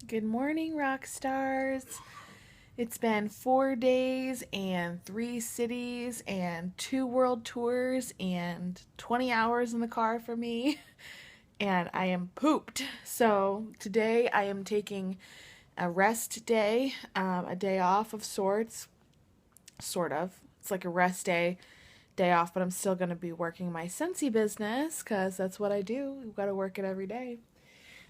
Good morning, rock stars. It's been 4 days and 3 cities and 2 world tours and 20 hours in the car for me, and I am pooped. So today I am taking a rest day, a day off of sorts, sort of. It's like a rest day off, but I'm still going to be working my Scentsy business because that's what I do. You've got to work it every day.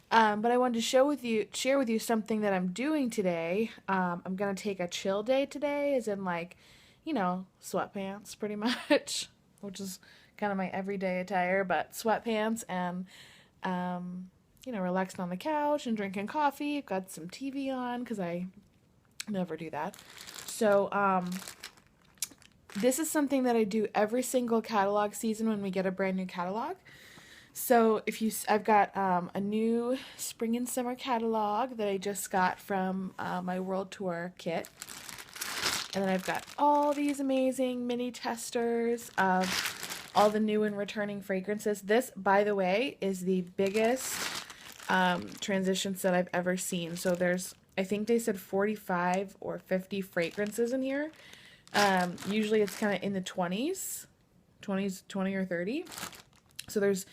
But I wanted to share with you something that I'm doing today. I'm gonna take a chill day today, as in like, sweatpants pretty much, which is kind of my everyday attire, but sweatpants and, relaxing on the couch and drinking coffee. I've got some TV on because I never do that. So, this is something that I do every single catalog season when we get a brand new catalog. So I've got a new spring and summer catalog that I just got from my world tour kit. And then I've got all these amazing mini testers of all the new and returning fragrances. This, by the way, is the biggest transition set I've ever seen. So I think they said 45 or 50 fragrances in here. Usually it's kind of in the 20s, 20 or 30. So there's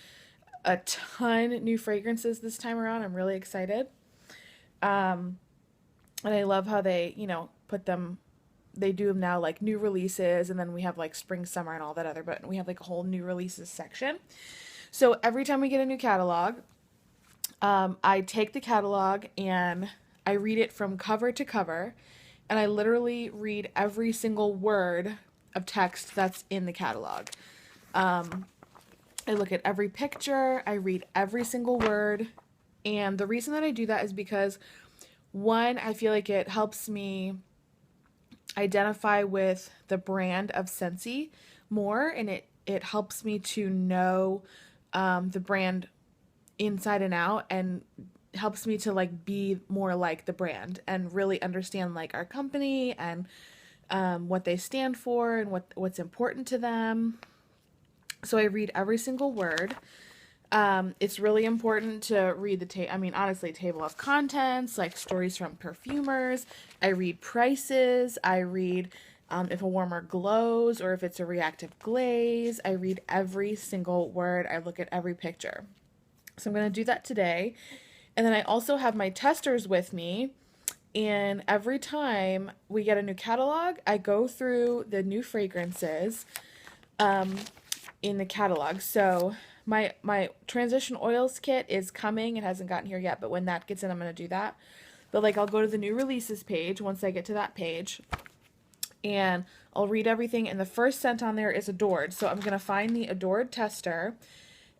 a ton new fragrances this time around. I'm really excited. And I love how they, they do them now like new releases, and then we have like spring, summer, and all that other, but we have like a whole new releases section. So every time we get a new catalog, I take the catalog and I read it from cover to cover, and I literally read every single word of text that's in the catalog. I look at every picture, I read every single word, and the reason that I do that is because, one, I feel like it helps me identify with the brand of Scentsy more, and it helps me to know the brand inside and out, and helps me to like be more like the brand and really understand like our company and what they stand for and what's important to them. So I read every single word. It's really important to read honestly, table of contents, like stories from perfumers. I read prices. I read if a warmer glows or if it's a reactive glaze. I read every single word. I look at every picture. So I'm going to do that today. And then I also have my testers with me. And every time we get a new catalog, I go through the new fragrances in the catalog. So my transition oils kit is coming. It hasn't gotten here yet, but when that gets in, I'm going to do that. But like I'll go to the new releases page once I get to that page, and I'll read everything, and the first scent on there is Adored. So I'm going to find the Adored tester,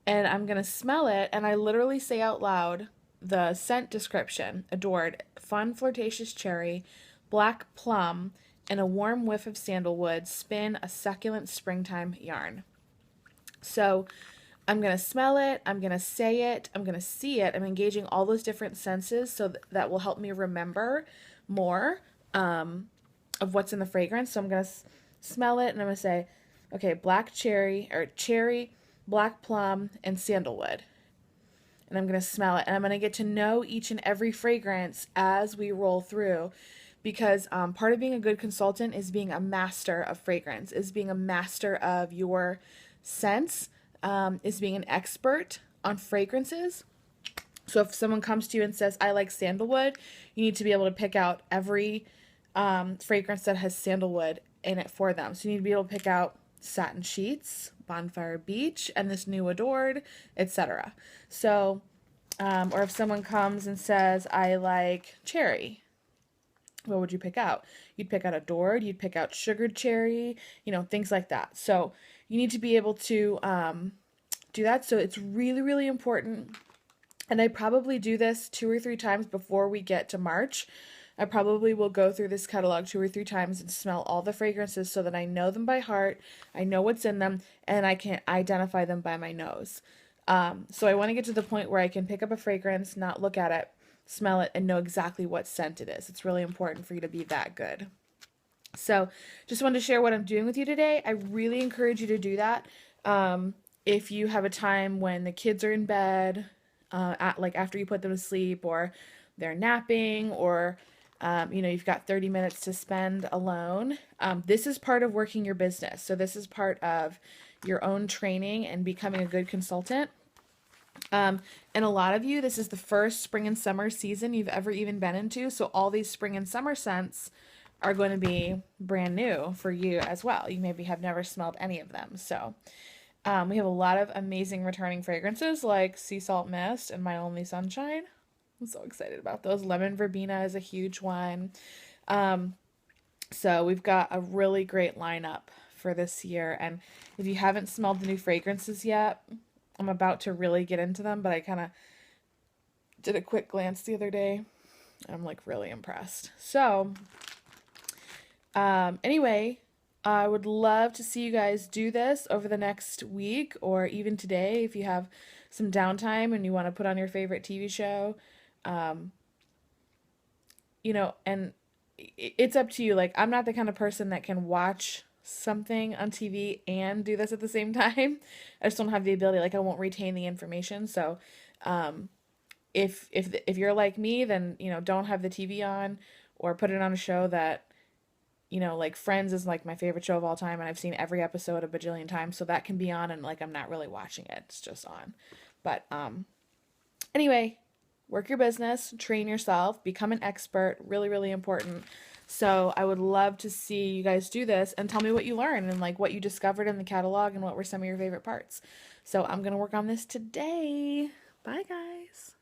and I'm going to smell it, and I literally say out loud the scent description: Adored, fun flirtatious cherry, black plum, and a warm whiff of sandalwood, spin a succulent springtime yarn. So I'm going to smell it, I'm going to say it, I'm going to see it. I'm engaging all those different senses, so that will help me remember more of what's in the fragrance. So I'm going to smell it, and I'm going to say, okay, black cherry, or cherry, black plum, and sandalwood. And I'm going to smell it, and I'm going to get to know each and every fragrance as we roll through, because part of being a good consultant is being a master of fragrance, is being a master of your scents, is being an expert on fragrances. So if someone comes to you and says, I like sandalwood, you need to be able to pick out every fragrance that has sandalwood in it for them. So you need to be able to pick out Satin Sheets, Bonfire Beach, and this new Adored, etc. So, or if someone comes and says, I like cherry, what would you pick out? You'd pick out Adored, you'd pick out Sugared Cherry, things like that. So you need to be able to do that. So it's really, really important. And I probably do this 2 or 3 times before we get to March. I probably will go through this catalog 2 or 3 times and smell all the fragrances so that I know them by heart, I know what's in them, and I can identify them by my nose. So I want to get to the point where I can pick up a fragrance, not look at it, smell it, and know exactly what scent it is. It's really important for you to be that good. So just wanted to share what I'm doing with you today. I really encourage you to do that. If you have a time when the kids are in bed, like after you put them to sleep, or they're napping, or you've got 30 minutes to spend alone. This is part of working your business. So this is part of your own training and becoming a good consultant. And a lot of you, this is the first spring and summer season you've ever even been into. So all these spring and summer scents are going to be brand new for you as well. You maybe have never smelled any of them. So we have a lot of amazing returning fragrances like Sea Salt Mist and My Only Sunshine. I'm so excited about those. Lemon Verbena is a huge one. So we've got a really great lineup for this year. And if you haven't smelled the new fragrances yet, I'm about to really get into them, but I kind of did a quick glance the other day. And I'm like really impressed. So anyway, I would love to see you guys do this over the next week or even today if you have some downtime and you want to put on your favorite TV show. And it's up to you. Like, I'm not the kind of person that can watch something on TV and do this at the same time. I just don't have the ability. Like, I won't retain the information. So, if you're like me, then, don't have the TV on or put it on a show that, like Friends is like my favorite show of all time and I've seen every episode a bajillion times. So that can be on and like, I'm not really watching it. It's just on. But, anyway, work your business, train yourself, become an expert, really, really important. So I would love to see you guys do this and tell me what you learned and like what you discovered in the catalog and what were some of your favorite parts. So I'm going to work on this today. Bye, guys.